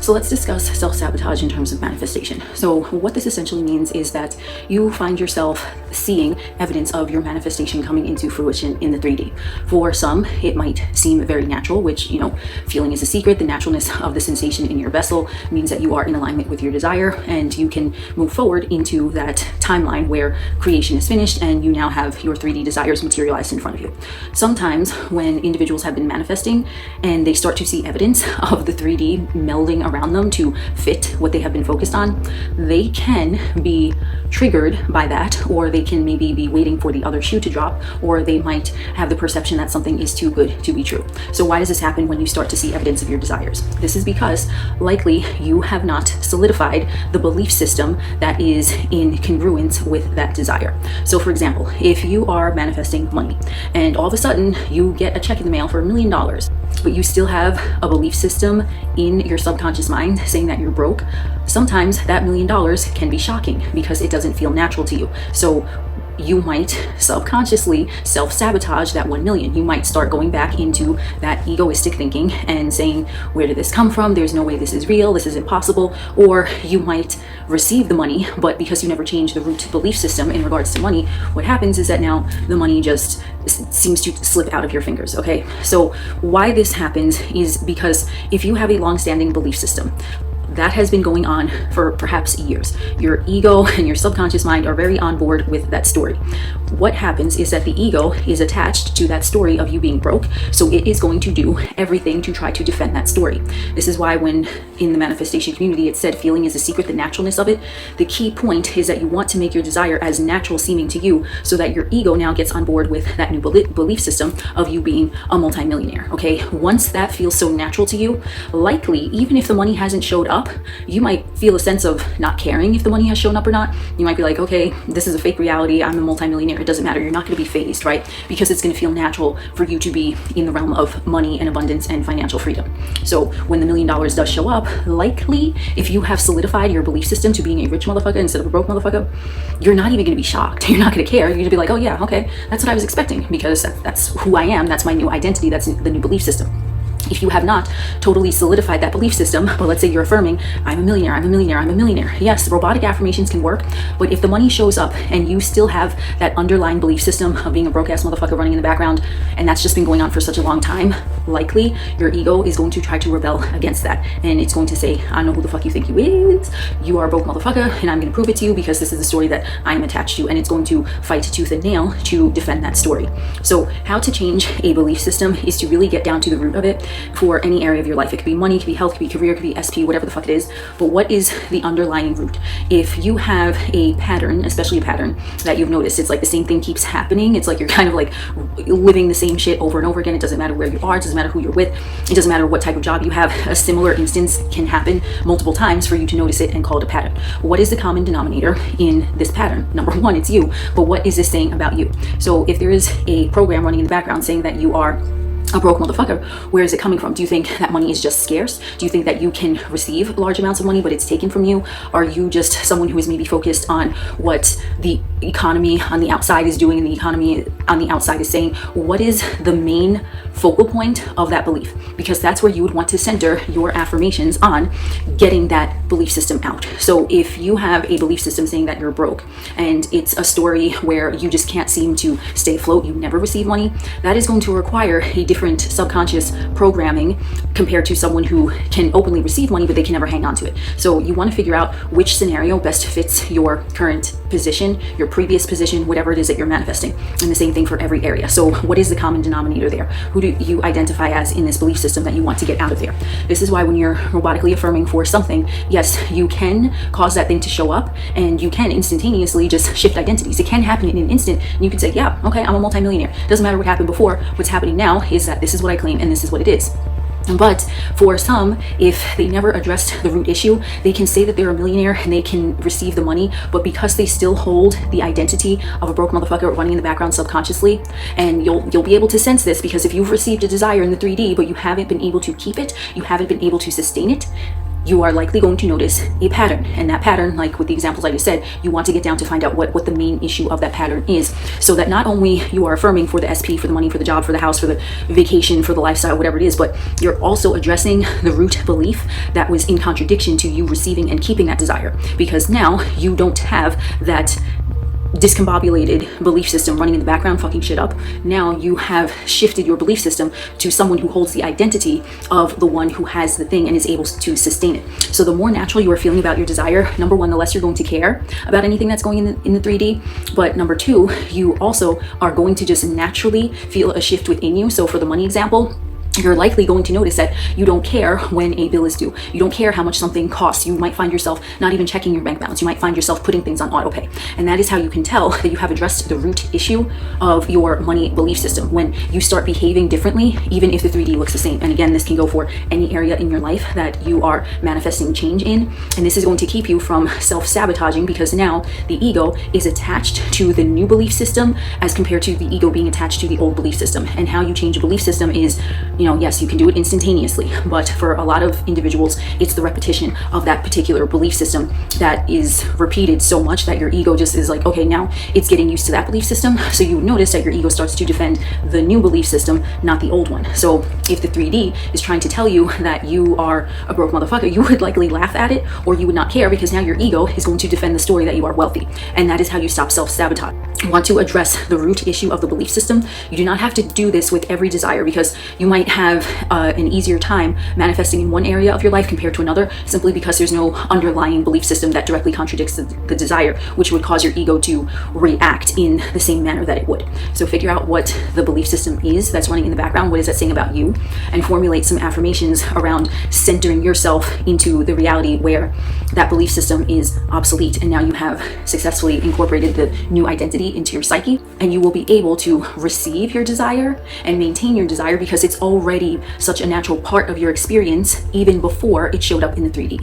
So let's discuss self-sabotage in terms of manifestation. So what this essentially means is that you find yourself seeing evidence of your manifestation coming into fruition in the 3D. For some, it might seem very natural, which, feeling is a secret. The naturalness of the sensation in your vessel means that you are in alignment with your desire, and you can move forward into that timeline where creation is finished and you now have your 3D desires materialized in front of you. Sometimes when individuals have been manifesting and they start to see evidence of the 3D melding around them to fit what they have been focused on, they can be triggered by that, or they can maybe be waiting for the other shoe to drop, or they might have the perception that something is too good to be true. So why does this happen when you start to see evidence of your desires? This is because likely you have not solidified the belief system that is in congruence with that desire. So for example, if you are manifesting money and all of a sudden you get a check in the mail for $1 million, but you still have a belief system in your subconscious mind saying that you're broke, sometimes that $1 million can be shocking because it doesn't feel natural to you. So you might subconsciously self-sabotage that 1 million. You might start going back into that egoistic thinking and saying, where did this come from? There's no way this is real. This is impossible. Or you might receive the money, but because you never changed the root belief system in regards to money, what happens is that now the money just seems to slip out of your fingers. Okay, so why this happens is because if you have a long-standing belief system that has been going on for perhaps years, your ego and your subconscious mind are very on board with that story. What happens is that the ego is attached to that story of you being broke, so it is going to do everything to try to defend that story. This is why when in the manifestation community it said feeling is a secret, the naturalness of it, the key point is that you want to make your desire as natural seeming to you so that your ego now gets on board with that new belief system of you being a multimillionaire. Okay, once that feels so natural to you, likely even if the money hasn't showed up, you might feel a sense of not caring if the money has shown up or not. You might be like, okay, this is a fake reality. I'm a multimillionaire. It doesn't matter. You're not going to be phased, right? Because it's going to feel natural for you to be in the realm of money and abundance and financial freedom. So when the $1 million does show up, likely if you have solidified your belief system to being a rich motherfucker instead of a broke motherfucker, you're not even going to be shocked. You're not going to care. You're going to be like, oh yeah, okay, that's what I was expecting because that's who I am. That's my new identity. That's the new belief system. If you have not totally solidified that belief system, but let's say you're affirming, I'm a millionaire, I'm a millionaire, I'm a millionaire. Yes, robotic affirmations can work, but if the money shows up and you still have that underlying belief system of being a broke ass motherfucker running in the background, and that's just been going on for such a long time, likely your ego is going to try to rebel against that. And it's going to say, I know who the fuck you think you is. You are a broke motherfucker, and I'm going to prove it to you because this is the story that I'm attached to, and it's going to fight tooth and nail to defend that story. So how to change a belief system is to really get down to the root of it for any area of your life. It could be money, it could be health, it could be career, it could be SP, whatever the fuck it is. But what is the underlying root? If you have a pattern, especially a pattern that you've noticed, it's like the same thing keeps happening. It's like you're kind of like living the same shit over and over again. It doesn't matter where you are. It doesn't matter who you're with. It doesn't matter what type of job you have. A similar instance can happen multiple times for you to notice it and call it a pattern. What is the common denominator in this pattern? Number one, it's you. But what is this saying about you? So if there is a program running in the background saying that you are a broke motherfucker, where is it coming from? Do you think that money is just scarce? Do you think that you can receive large amounts of money but it's taken from you? Are you just someone who is maybe focused on what the economy on the outside is doing and the economy on the outside is saying? What is the main focal point of that belief? Because that's where you would want to center your affirmations on getting that belief system out. So if you have a belief system saying that you're broke and it's a story where you just can't seem to stay afloat, you never receive money, that is going to require a different subconscious programming compared to someone who can openly receive money but they can never hang on to it. So you want to figure out which scenario best fits your current position, your previous position, whatever it is that you're manifesting, and the same thing for every area. So what is the common denominator there? Who do you identify as in this belief system that you want to get out of there? This is why when you're robotically affirming for something, yes, you can cause that thing to show up and you can instantaneously just shift identities. It can happen in an instant and you can say, yeah, okay, I'm a multimillionaire. Doesn't matter what happened before. What's happening now is that this is what I claim and this is what it is. But for some, if they never addressed the root issue, they can say that they're a millionaire and they can receive the money, but because they still hold the identity of a broke motherfucker running in the background subconsciously, and you'll be able to sense this because if you've received a desire in the 3D but you haven't been able to keep it, you haven't been able to sustain it, you are likely going to notice a pattern. And that pattern, like with the examples I just said, you want to get down to find out what the main issue of that pattern is, so that not only you are affirming for the SP, for the money, for the job, for the house, for the vacation, for the lifestyle, whatever it is, but you're also addressing the root belief that was in contradiction to you receiving and keeping that desire. Because now you don't have that discombobulated belief system running in the background fucking shit up. Now you have shifted your belief system to someone who holds the identity of the one who has the thing and is able to sustain it. So the more natural you are feeling about your desire, number one, the less you're going to care about anything that's going in the 3D. But number two, you also are going to just naturally feel a shift within you. So for the money example, you're likely going to notice that you don't care when a bill is due. You don't care how much something costs. You might find yourself not even checking your bank balance. You might find yourself putting things on auto pay. And that is how you can tell that you have addressed the root issue of your money belief system, when you start behaving differently, even if the 3D looks the same. And again, this can go for any area in your life that you are manifesting change in. And this is going to keep you from self-sabotaging, because now the ego is attached to the new belief system as compared to the ego being attached to the old belief system. And how you change a belief system is, yes, you can do it instantaneously, but for a lot of individuals, it's the repetition of that particular belief system that is repeated so much that your ego just is like, okay, now it's getting used to that belief system. So you notice that your ego starts to defend the new belief system, not the old one. So if the 3D is trying to tell you that you are a broke motherfucker, you would likely laugh at it, or you would not care, because now your ego is going to defend the story that you are wealthy. And that is how you stop self-sabotage. You want to address the root issue of the belief system. You do not have to do this with every desire, because you might have an easier time manifesting in one area of your life compared to another, simply because there's no underlying belief system that directly contradicts the desire, which would cause your ego to react in the same manner that it would. So figure out what the belief system is that's running in the background. What is that saying about you? And formulate some affirmations around centering yourself into the reality where that belief system is obsolete, and now you have successfully incorporated the new identity into your psyche, and you will be able to receive your desire and maintain your desire, because it's already such a natural part of your experience even before it showed up in the 3D.